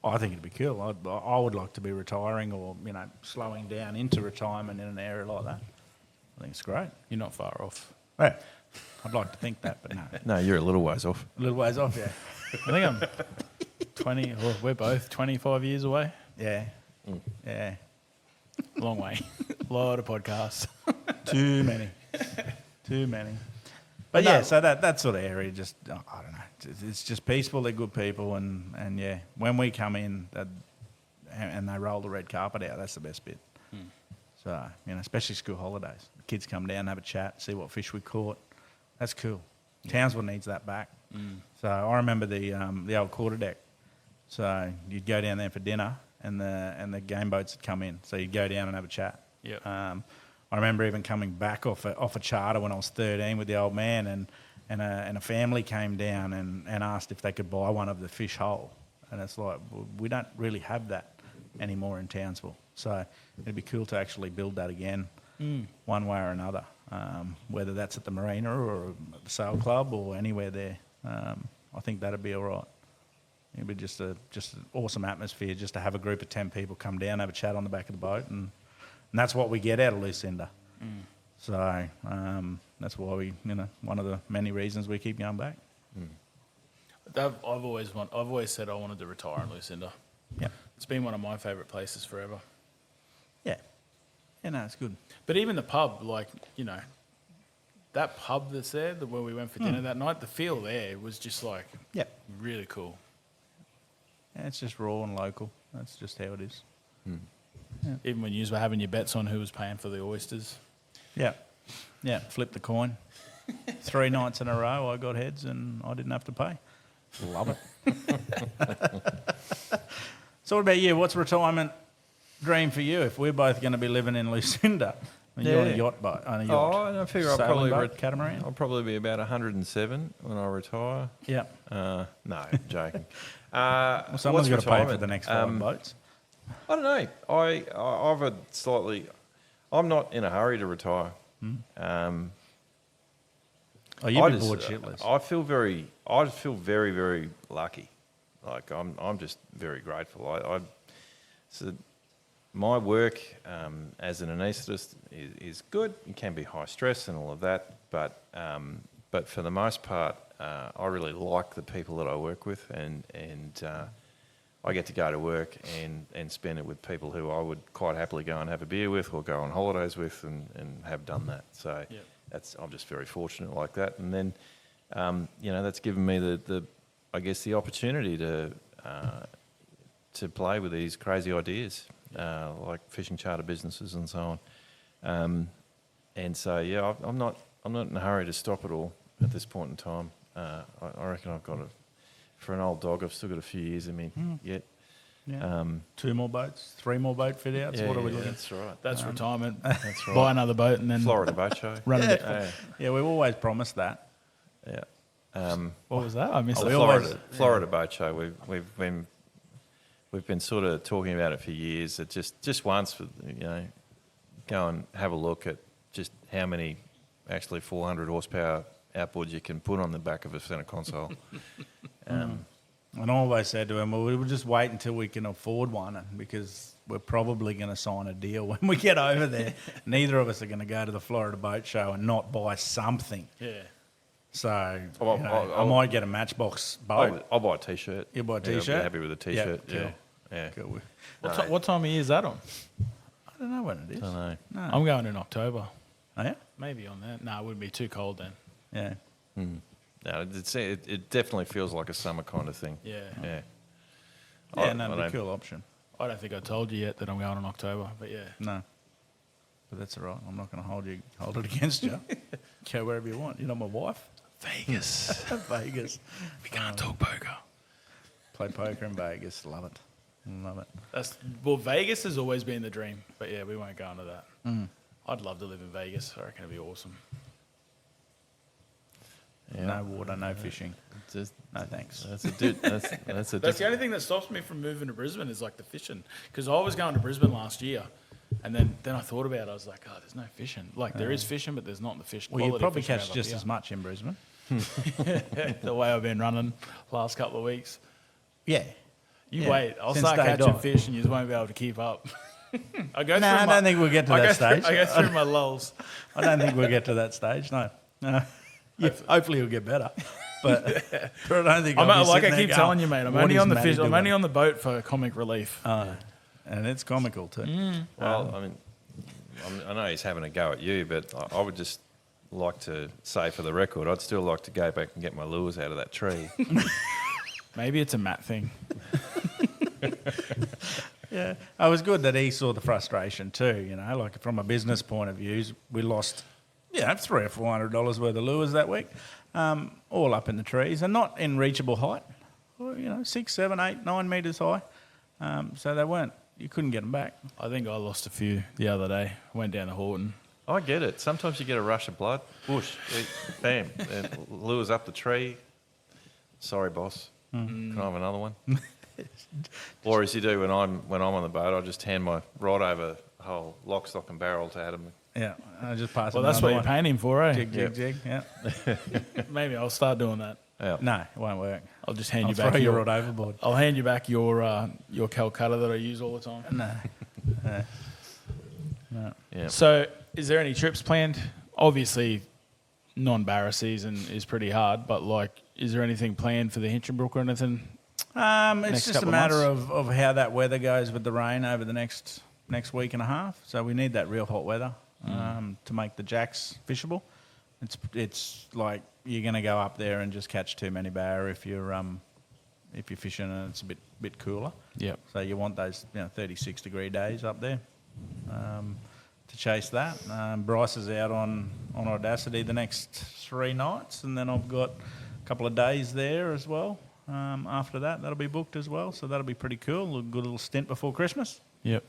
D: I think it'd be cool. I would like to be retiring or, you know, slowing down into retirement in an area like that. I think it's great.
B: you're not far off.
D: Yeah, I'd like to think that, but no.
C: No, you're a little ways off.
D: A little ways off, yeah.
B: I think I'm 20, or we're both 25 years away.
D: Yeah. Yeah.
B: Long way. A lot of podcasts.
D: Too many. Too many. But yeah, so that sort of area, just, I don't know. It's just peaceful, they're good people, and yeah, when we come in and they roll the red carpet out, that's the best bit. So, you know, especially school holidays. The kids come down, have a chat, see what fish we caught. That's cool. Townsville needs that back. So I remember the old quarter deck. So you'd go down there for dinner, and the game boats would come in. So you'd go down and have a chat.
B: Yep.
D: I remember even coming back off a charter when I was 13 with the old man, and a family came down and asked if they could buy one of the fish whole. And it's like, well, we don't really have that anymore in Townsville. So it'd be cool to actually build that again, one way or another, whether that's at the marina or at the sail club or anywhere there. I think that'd be all right. It'd be just an awesome atmosphere just to have a group of 10 people come down, have a chat on the back of the boat, and that's what we get out of Lucinda. So that's why we, you know, one of the many reasons we keep going back.
B: I've always said I wanted to retire in Lucinda.
D: Yeah.
B: It's been one of my favourite places forever.
D: Yeah. Yeah, no, it's good.
B: But even the pub, like, you know, that pub that's there, where we went for dinner that night, the feel there was just like really cool.
D: Yeah, it's just raw and local. That's just how it is.
B: Even when you were having your bets on who was paying for the oysters.
D: Yeah. Yeah, flip the coin. 3 nights in a row I got heads and I didn't have to pay. Love it. So what about you? What's retirement dream for you if we're both going to be living in Lucinda? I mean, you're on a yacht boat. On a yacht.
C: Oh, I figure I'll
D: Sailing
C: probably
D: boat, catamaran?
C: I'll probably be about 107 when I retire.
D: Yeah.
C: No, joking.
D: Well, someone's got to pay for the next 5 boats.
C: I don't know. I've a slightly. I'm not in a hurry to retire.
D: Oh, you've been bored shitless.
C: I feel very, very lucky. Like I'm just very grateful. So my work as an anaesthetist is good. It can be high stress and all of that, but for the most part, I really like the people that I work with, and I get to go to work and spend it with people who I would quite happily go and have a beer with or go on holidays with, and have done that. So I'm just very fortunate like that. And then that's given me the opportunity to play with these crazy ideas, like fishing charter businesses and so on. And so I'm not in a hurry to stop it all at this point in time. I reckon I've got for an old dog, I've still got a few years in me yet.
D: Yeah. 2 more boats, 3 more boat fit outs. What are we looking?
C: That's right.
B: That's retirement.
C: That's right.
B: Buy another boat and then
C: Florida Boat Show.
B: run it.
D: Yeah, we've always promised that.
C: Yeah.
B: What was that? I missed
C: The
B: that.
C: Florida Boat Show. We've been sort of talking about it for years. It just once, go and have a look at just how many actually 400 horsepower outboards you can put on the back of a centre console.
D: And I always said to him, well, we'll just wait until we can afford one, because we're probably going to sign a deal when we get over there. Neither of us are going to go to the Florida Boat Show and not buy something.
B: Yeah.
D: So I might get a Matchbox boat.
C: I'll buy a T-shirt.
D: You'll buy a
C: Yeah, I'll
D: T-shirt?
C: be happy with a T-shirt.
D: Yeah, cool.
C: Yeah.
D: Cool.
B: What time of year is that on?
D: I don't know when it is.
C: I don't know.
D: No.
B: I'm going in October.
D: Oh, yeah?
B: Maybe on that. No, it wouldn't be too cold then.
D: Yeah.
C: No, it definitely feels like a summer kind of thing.
B: Yeah.
C: Yeah.
D: Yeah, no, it'd be a cool option.
B: I don't think I told you yet that I'm going in October, but yeah.
D: No. But that's all right. I'm not going to hold it against you. Go wherever you want. You're not my wife.
B: Vegas.
D: Vegas.
B: We can't talk poker.
D: Play poker in Vegas. Love it. Love it.
B: Well, Vegas has always been the dream, but yeah, we won't go into that. I'd love to live in Vegas. I reckon it'd be awesome.
C: Yeah.
D: No water, no fishing.
C: Just,
D: No thanks.
C: that's a that's a
B: That's the
C: different.
B: only thing that stops me from moving to Brisbane is like the fishing. Because I was going to Brisbane last year, and then I thought about it. I was like, oh, there's no fishing. Like there is fishing, but there's not the fish.
D: Well, you
B: quality
D: probably
B: fishing
D: catch
B: over
D: just
B: here.
D: as much in Brisbane.
B: The way I've been running last couple of weeks.
D: Yeah.
B: You
D: Yeah.
B: wait, I'll
D: Since
B: start
D: day
B: catching
D: dot.
B: fish, and you just won't be able to keep up. I go
D: No, I
B: through
D: don't think we'll get to
B: I
D: that
B: go
D: stage.
B: I go through my lulls.
D: I don't think we'll get to that stage. No. Yeah, hopefully it'll get better. But I don't think
B: I'm,
D: I'll be
B: like
D: sitting
B: I
D: there
B: keep
D: going,
B: telling you, mate. I'm
D: "What
B: only
D: is
B: on the
D: Matty
B: fish. I'm
D: doing?"
B: only on the boat for comic relief.
D: And it's comical too.
C: Well, I mean, I know he's having a go at you, but I would just like to say for the record, I'd still like to go back and get my lures out of that tree.
B: Maybe it's a Matt thing.
D: Yeah, it was good that he saw the frustration too. You know, like from a business point of view, we lost, $300 or $400 worth of lures that week, all up in the trees and not in reachable height. Well, 6, 7, 8, 9 metres high. So they weren't. You couldn't get them back.
B: I think I lost a few the other day. Went down to Horton.
C: I get it. Sometimes you get a rush of blood. Whoosh, bam, it lures up the tree. Sorry, boss. Can I have another one? Or as you do when I'm on the boat, I just hand my rod over the whole lock, stock and barrel to Adam.
D: Yeah, I just passed.
B: Well, that's what you're
D: one.
B: paying him for, eh?
D: Jig, jig, jig. Yeah.
B: Maybe I'll start doing that.
C: Yeah.
D: No, it won't work.
B: I'll just hand
D: I'll
B: you back
D: throw your
B: your
D: rod overboard.
B: I'll hand you back your Calcutta that I use all the time.
D: No. No.
C: Yeah.
B: So, is there any trips planned? Obviously, non-barra season is pretty hard, but like, is there anything planned for the Hinchinbrook or anything?
D: It's
B: Next
D: just a
B: couple of
D: matter of how that weather goes with the rain over the next week and a half. So we need that real hot weather to make the jacks fishable. It's like you're going to go up there and just catch too many bar if you're fishing and it's a bit cooler.
B: Yep.
D: So you want those 36-degree days up there to chase that. Bryce is out on Audacity the next 3 nights, and then I've got a couple of days there as well. After that, that'll be booked as well, so that'll be pretty cool. A good little stint before Christmas.
B: Yep.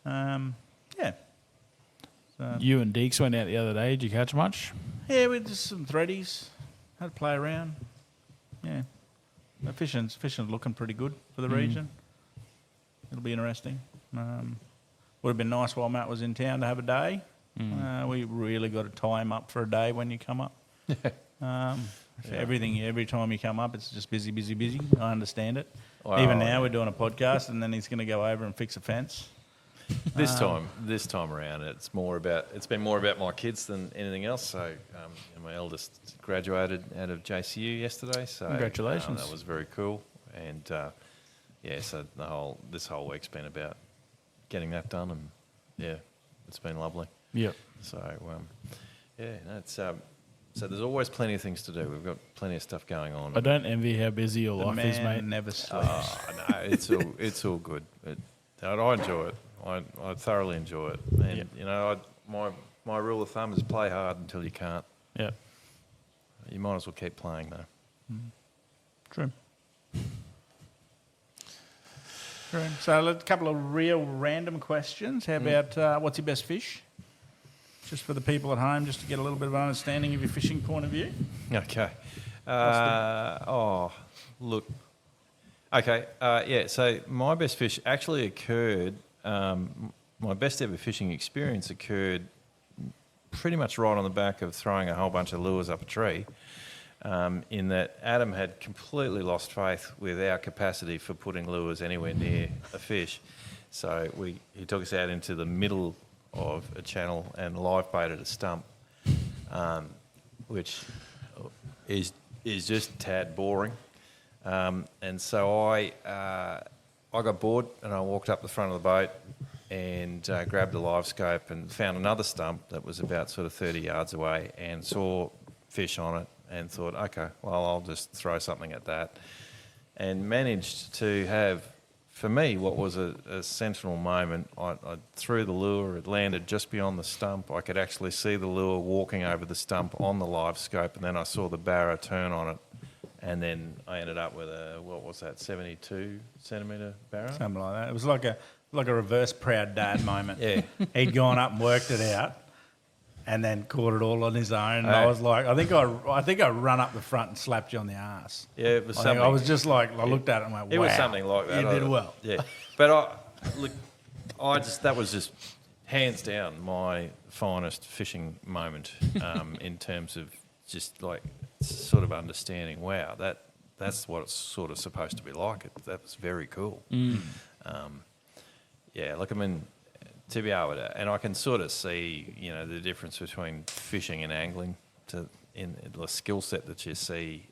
D: Yeah. So,
B: You and Deeks went out the other day. Did you catch much?
D: yeah, we just some threadies. Had to play around. Yeah. The fishing's looking pretty good for the region. It'll be interesting. Would have been nice while Matt was in town to have a day. We really got to tie him up for a day when you come up. Every time you come up, it's just busy, busy, busy. I understand it.
C: Wow,
D: Even now,
C: yeah.
D: we're doing a podcast, and then he's going to go over and fix a fence.
C: This time around, it's been more about my kids than anything else. So my eldest graduated out of JCU yesterday. So
B: Congratulations.
C: that was very cool. And so this whole week's been about getting that done, and yeah, it's been lovely.
B: Yep.
C: So so there's always plenty of things to do. We've got plenty of stuff going on.
B: I don't envy how busy your
D: The
B: life is, mate.
D: man never sleeps.
C: No, it's all good. I enjoy it. I thoroughly enjoy it. And my rule of thumb is play hard until you can't.
B: Yep.
C: You might as well keep playing though.
D: True. So a couple of real random questions. How about what's your best fish? Just for the people at home, just to get a little bit of an understanding of your fishing point of view.
C: Okay. Look. Okay. So my best fish actually occurred. My best ever fishing experience occurred pretty much right on the back of throwing a whole bunch of lures up a tree. In that Adam had completely lost faith with our capacity for putting lures anywhere near a fish. So he took us out into the middle of a channel and live baited a stump, which is just a tad boring. And so I got bored and I walked up the front of the boat and grabbed a live scope and found another stump that was about sort of 30 yards away and saw fish on it and thought, okay, well, I'll just throw something at that. And managed to have for me, what was a sentinel moment, I threw the lure, it landed just beyond the stump. I could actually see the lure walking over the stump on the live scope, and then I saw the barra turn on it. And then I ended up with a, 72 centimetre barra?
D: Something like that. It was like a reverse proud dad moment.
C: Yeah.
D: He'd gone up and worked it out, and then caught it all on his own. And I was like, I think I run up the front and slapped you on the ass.
C: Yeah, it was something.
D: I was just like, I looked at it and went, wow.
C: It was something like that.
D: You did well.
C: Yeah. But that was just hands down my finest fishing moment in terms of just like sort of understanding, wow, that's what it's sort of supposed to be like. That was very cool. Yeah, look, I mean, to be able to, and I can sort of see, the difference between fishing and angling in the skill set that you see,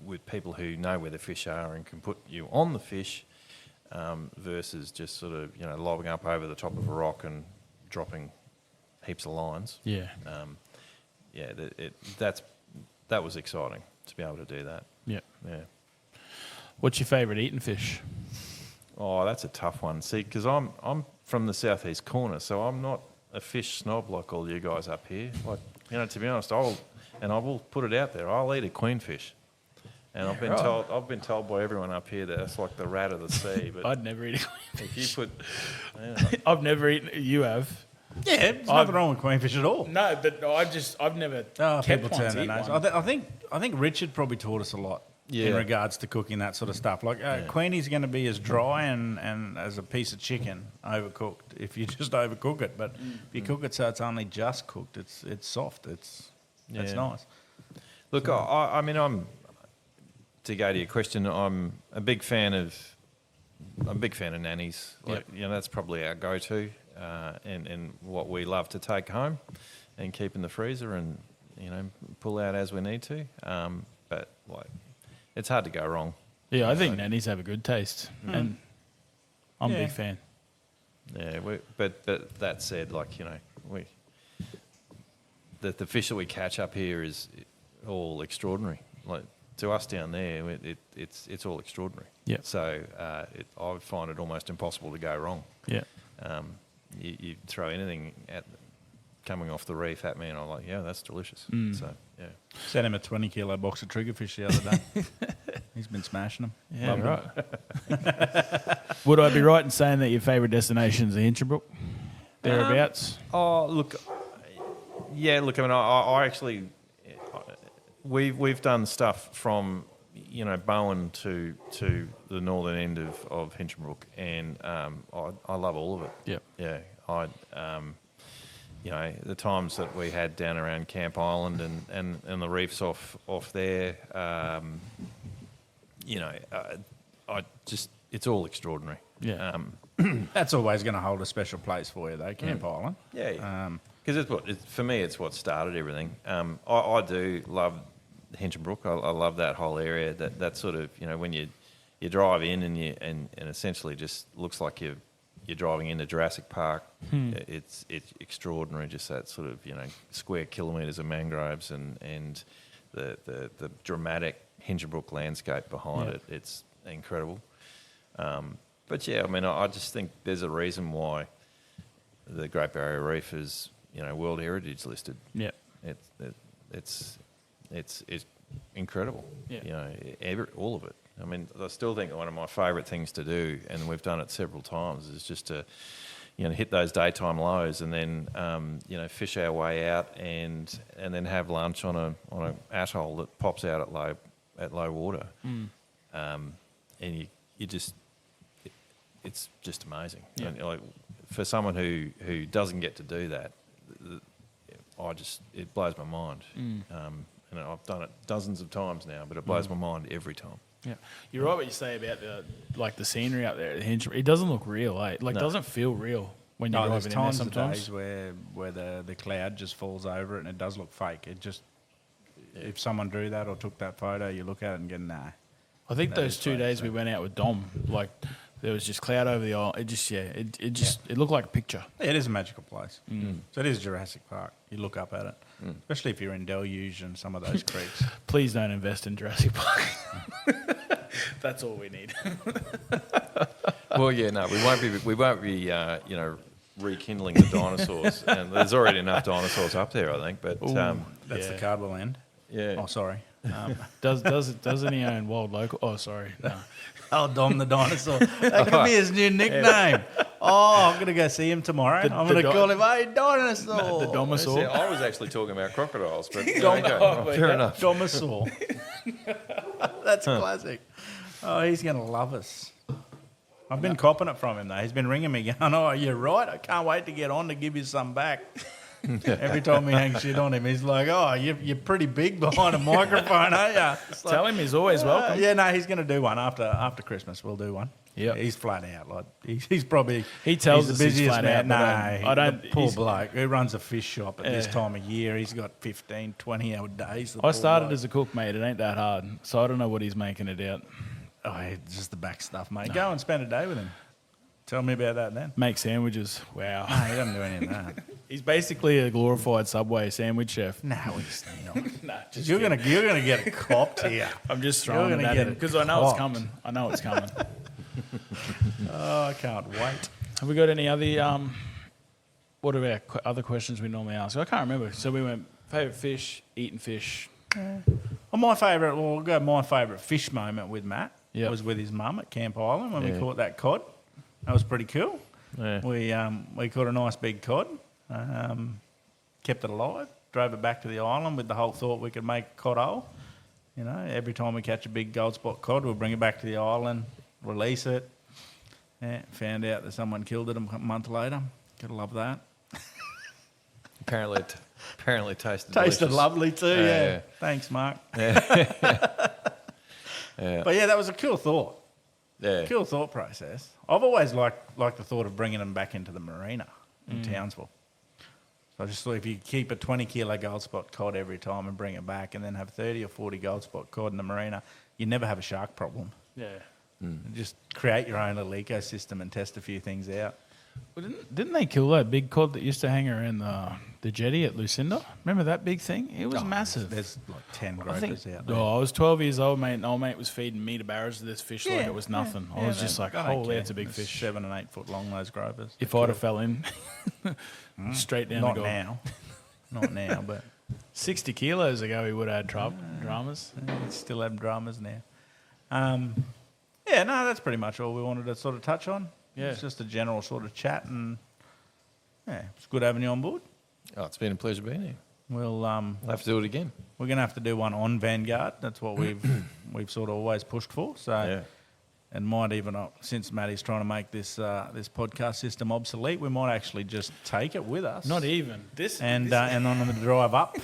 C: with people who know where the fish are and can put you on the fish versus just sort of, lobbing up over the top of a rock and dropping heaps of lines.
B: Yeah.
C: That was exciting to be able to do that.
B: Yeah.
C: Yeah.
B: What's your favourite eating fish?
C: Oh, that's a tough one. See, because I'm from the southeast corner, so I'm not a fish snob like all you guys up here. Like, to be honest, I will put it out there. I'll eat a queenfish, and I've been told by everyone up here that that's like the rat of the sea. But
B: I'd never eat a queenfish.
C: if you put,
B: I've never eaten. You have.
D: Yeah, there's nothing wrong with queenfish at all.
B: No, but I've never kept
D: people
B: one
D: turn
B: to
D: their
B: eat
D: nose.
B: one.
D: I think Richard probably taught us a lot in
C: Yeah.
D: regards to cooking that sort of stuff. Like Queenie's going to be as dry and as a piece of chicken overcooked if you just overcook it. But if you cook it so it's only just cooked, it's soft. It's nice.
C: look, I mean, to go to your question, I'm a big fan of nannies. Like, that's probably our go-to, and what we love to take home and keep in the freezer and pull out as we need to. But like, it's hard to go wrong.
B: Yeah, I think nannies have a good taste, and I'm a big fan.
C: Yeah, but that said, like the fish that we catch up here is all extraordinary. Like to us down there, it's all extraordinary.
B: Yeah.
C: So I would find it almost impossible to go wrong.
B: Yeah.
C: You throw anything coming off the reef at me, and I'm like, yeah, that's delicious. So yeah.
D: Sent him a 20-kilo box of triggerfish the other day. He's been smashing them.
B: Yeah, right. Would I be right in saying that your favourite destination is the Hinchinbrook? Thereabouts?
C: Oh, look. Yeah, look. I mean, I actually, we've done stuff from Bowen to the northern end of Hinchinbrook, and I love all of it.
B: Yep.
C: Yeah. The times that we had down around Camp Island and the reefs off there, it's all extraordinary.
B: Yeah.
D: That's always going to hold a special place for you, though, Camp Island.
C: Yeah. Because for me, it's what started everything. I do love Hinchinbrook. I love that whole area. That sort of when you drive in and essentially just looks like you're driving into Jurassic Park. It's extraordinary. Just that sort of square kilometres of mangroves and the dramatic Hinchinbrook landscape behind it. It's incredible. But yeah, I mean, I just think there's a reason why the Great Barrier Reef is World Heritage listed.
B: Yeah.
C: It's incredible.
B: Yeah.
C: All of it. I mean, I still think one of my favourite things to do, and we've done it several times, is just to, hit those daytime lows and then, fish our way out and then have lunch on a atoll that pops out at low water, and you just, it's just amazing.
B: Yeah.
C: And, like, for someone who doesn't get to do that, it blows my mind. And I've done it dozens of times now, but it blows my mind every time.
B: Yeah, you're right. What you say about the scenery out there at the Hinchinbrook. It doesn't look real, eh? Like, doesn't feel real when you're driving in there sometimes.
D: There's days where the cloud just falls over it and it does look fake. It just, if someone drew that or took that photo, you look at it and go, nah.
B: I think those 2 days we went out with Dom, like there was just cloud over the island. It looked like a picture.
D: It is a magical place. So it is Jurassic Park. You look up at it, especially if you're in Deluge and some of those creeks.
B: Please don't invest in Jurassic Park. That's all we need.
C: Well, yeah, no, we won't be, rekindling the dinosaurs, and there's already enough dinosaurs up there, I think. But
D: That's the
B: Yeah.
D: card we'll end.
C: yeah,
D: Oh, sorry.
B: Doesn't he own Wild Local? Oh, sorry. No.
D: Oh, Dom the dinosaur. That could be his new nickname. Oh, I'm going to go see him tomorrow. I'm going to call him, hey, dinosaur.
B: The Domasaur.
C: See, I was actually talking about crocodiles, but
D: Dom-
C: okay,
B: Oh,
C: fair enough.
D: Domasaur. That's classic. Oh, he's going to love us. I've been copping it from him, though. He's been ringing me going, oh, you're right. I can't wait to get on to give you some back. Every time we hang shit on him, he's like, oh, you're pretty big behind a microphone, aren't you? It's like,
B: Tell him he's always welcome.
D: yeah, no, he's going to do one after Christmas. We'll do one.
B: Yep.
D: He's flat out. Like he's probably
B: He tells
D: the
B: us he's
D: busiest
B: flat
D: man.
B: out, but
D: No,
B: I don't-
D: the poor
B: he's-
D: bloke. He runs a fish shop at this
B: Yeah.
D: time of year. He's got 15, 20-hour days. the
B: I
D: poor
B: started
D: bloke.
B: as a cook, mate. It ain't that hard. So I don't know what he's making it out.
D: Oh, it's just the back stuff, mate. Go and spend a day with him. Tell me about that then.
B: Make sandwiches. Wow.
D: No, he doesn't do any of that.
B: He's basically a glorified Subway sandwich chef.
D: No, he's not.
B: Nah, just
D: You're gonna get copped here.
B: I'm just
D: You're
B: throwing it
D: gonna
B: at
D: get
B: him because I know it's
D: copped.
B: coming. I know it's coming.
D: Oh, I can't wait.
B: Have we got any other what are our other questions we normally ask? I can't remember. So we went favourite fish, eating fish.
D: Well, my favourite, well, we'll go my favourite fish moment with Matt
B: Yep.
D: was with his mum at Camp Island when we
C: Yeah.
D: caught that cod. That was pretty cool.
C: Yeah.
D: We caught a nice big cod, kept it alive, drove it back to the island with the whole thought we could make a cod hole. You know, every time we catch a big gold spot cod, we'll bring it back to the island, release it. Yeah, found out that someone killed it a month later. Gotta love that.
C: Apparently tasted
D: Tasted
C: delicious.
D: lovely too.
C: Yeah,
D: Yeah.
C: yeah.
D: Thanks, Mark.
C: Yeah.
D: But yeah, that was a cool thought.
C: Yeah.
D: Cool thought process. I've always liked the thought of bringing them back into the marina in Townsville. So I just thought if you keep a 20-kilo gold spot cod every time and bring it back and then have 30 or 40 gold spot cod in the marina, you never have a shark problem.
B: Yeah.
D: And just create your own little ecosystem and test a few things out.
B: Well, didn't they kill that big cod that used to hang around the jetty at Lucinda? Remember that big thing? It was massive.
D: There's like 10
B: I think,
D: gropers out there.
B: I was 12 years old, mate, and old mate was feeding me to barrows of this fish like
D: Yeah,
B: it was nothing.
D: yeah,
B: I was
D: yeah,
B: just
D: they-
B: like,
D: I don't
B: holy,
D: care.
B: that's a big
D: It's
B: fish.
D: 7 and 8 foot long, those gropers.
B: If I'd have fell in, straight down
D: Not
B: the goal.
D: now. Not now, but
B: 60 kilos ago, he would have had dramas.
D: we still have dramas now. Yeah, no, that's pretty much all we wanted to sort of touch on.
B: Yeah.
D: It's just a general sort of chat, and yeah, it's good having you on board.
C: Oh, it's been a pleasure being here.
D: We'll
C: I'll have to do it again.
D: we're gonna have to do one on Vanguard. That's what we've sort of always pushed for. So,
C: Yeah.
D: and might even since Matty's trying to make this this podcast system obsolete, we might actually just take it with us.
B: Not even. This.
D: And on the drive up,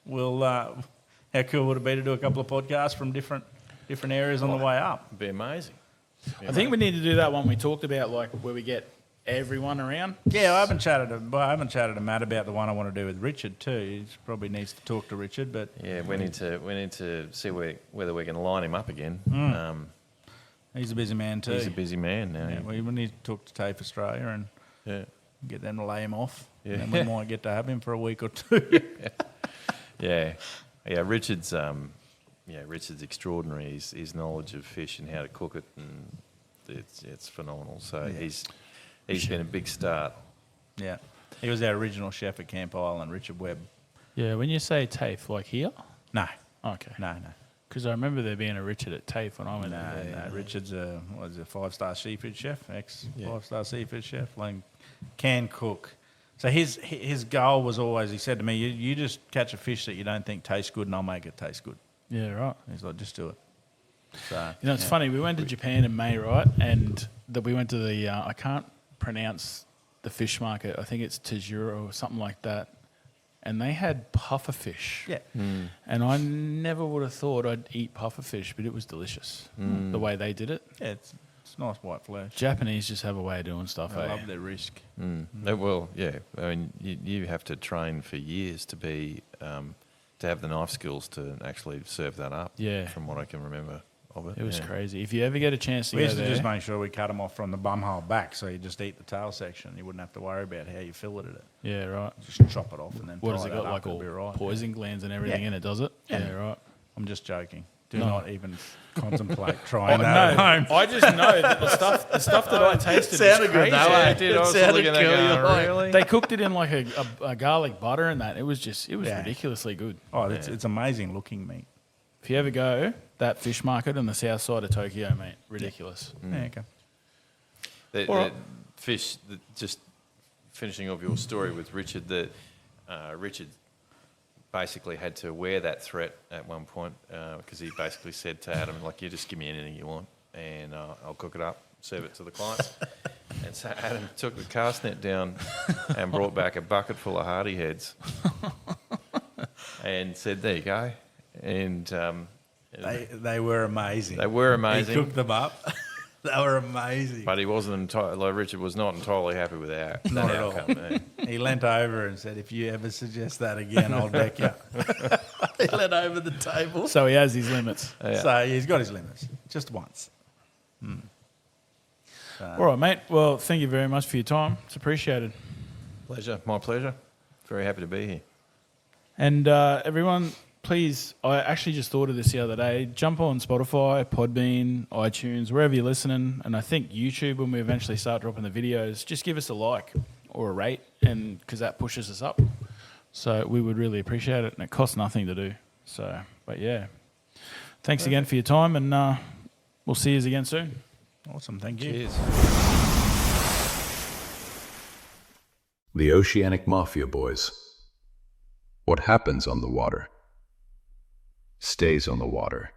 D: we'll. How cool would it be to do a couple of podcasts from different areas on the way up?
C: It'd be amazing.
B: I think we need to do that one we talked about, like where we get everyone around.
D: Yeah, I haven't chatted to Matt about the one I want to do with Richard too. He probably needs to talk to Richard, but
C: Yeah, we need to see whether we can line him up again.
D: he's a busy man too.
C: He's a busy man now.
D: Yeah, we need to talk to TAFE Australia and
C: Yeah.
D: get them to lay him off.
C: Yeah.
D: And then we might get to have him for a week or two.
C: Yeah. Richard's extraordinary. His knowledge of fish and how to cook it, and it's phenomenal. So he's been a big start.
D: Yeah. He was our original chef at Camp Island, Richard Webb.
B: Yeah, when you say TAFE, like here?
D: No,
B: Okay.
D: no.
B: Because I remember there being a Richard at TAFE when I went there.
D: No, Richard's a 5-star seafood chef, ex-5-star seafood chef, like can cook. So his goal was always, he said to me, you just catch a fish that you don't think tastes good and I'll make it taste good.
B: Yeah, right.
D: He's like, just do it. So,
B: You know, it's funny. We went to Japan in May, right? And we went to the, I can't pronounce the fish market. I think it's Tajuro or something like that. And they had puffer fish.
D: Yeah.
B: And I never would have thought I'd eat puffer fish, but it was delicious. The way they did it.
D: Yeah, it's nice white flesh.
B: Japanese just have a way of doing stuff.
D: I
B: eh?
D: love their risk.
C: Well, yeah. I mean, you have to train for years to be to have the knife skills to actually serve that up.
B: Yeah.
C: From what I can remember of it.
B: It was
C: Yeah.
B: crazy. If you ever get a chance to
D: We
B: go
D: used to
B: there,
D: just make sure we cut them off from the bumhole back, so you just eat the tail section. You wouldn't have to worry about how you filleted it.
B: yeah, right.
D: Just chop it off and then
B: What
D: fry
B: has it
D: that
B: got?
D: up,
B: Like
D: it'll
B: all
D: be right.
B: poison glands and everything
D: Yeah.
B: in it, does it?
D: Yeah.
B: Yeah, right.
D: I'm just joking. Do
B: No.
D: not even contemplate
B: Oh,
D: trying that at home.
B: I just know that the stuff that I tasted
D: Sounded
B: was
D: good
B: crazy.
D: though, eh?
C: It did.
D: It
C: I was
D: sounded
C: looking at
D: cool,
C: that
D: you're
C: going,
D: like-
C: really?
B: They cooked it in like a garlic butter and that. It was
D: Yeah.
B: ridiculously good.
D: Oh, it's amazing looking meat.
B: If you ever go, that fish market on the south side of Tokyo, mate, ridiculous.
D: Yeah, okay.
C: The
B: All right.
C: fish, just finishing off your story with Richard, that Richard basically had to wear that threat at one point because he basically said to Adam, like, you just give me anything you want and I'll cook it up, serve it to the clients. And so Adam took the cast net down and brought back a bucket full of hardy heads and said, there you go. And
D: They were amazing.
C: they were amazing.
D: He cooked them up. They were amazing.
C: But he wasn't entirely, like Richard was not entirely happy with that.
D: Not at all.
C: outcome.
D: He leant over and said, if you ever suggest that again, I'll deck you. He leant over the table.
B: So he has his limits.
C: Yeah.
D: So he's got his limits, just once.
B: All right, mate. Well, thank you very much for your time. It's appreciated.
C: Pleasure, my pleasure. Very happy to be here.
B: And everyone, please, I actually just thought of this the other day. Jump on Spotify, Podbean, iTunes, wherever you're listening. And I think YouTube, when we eventually start dropping the videos, just give us a like or a rate, and because that pushes us up. So we would really appreciate it, and it costs nothing to do. So, but yeah, thanks again for your time, and we'll see you again soon.
D: Awesome, thank you.
C: Cheers.
A: The Oceanic Mafia Boys. What happens on the water stays on the water.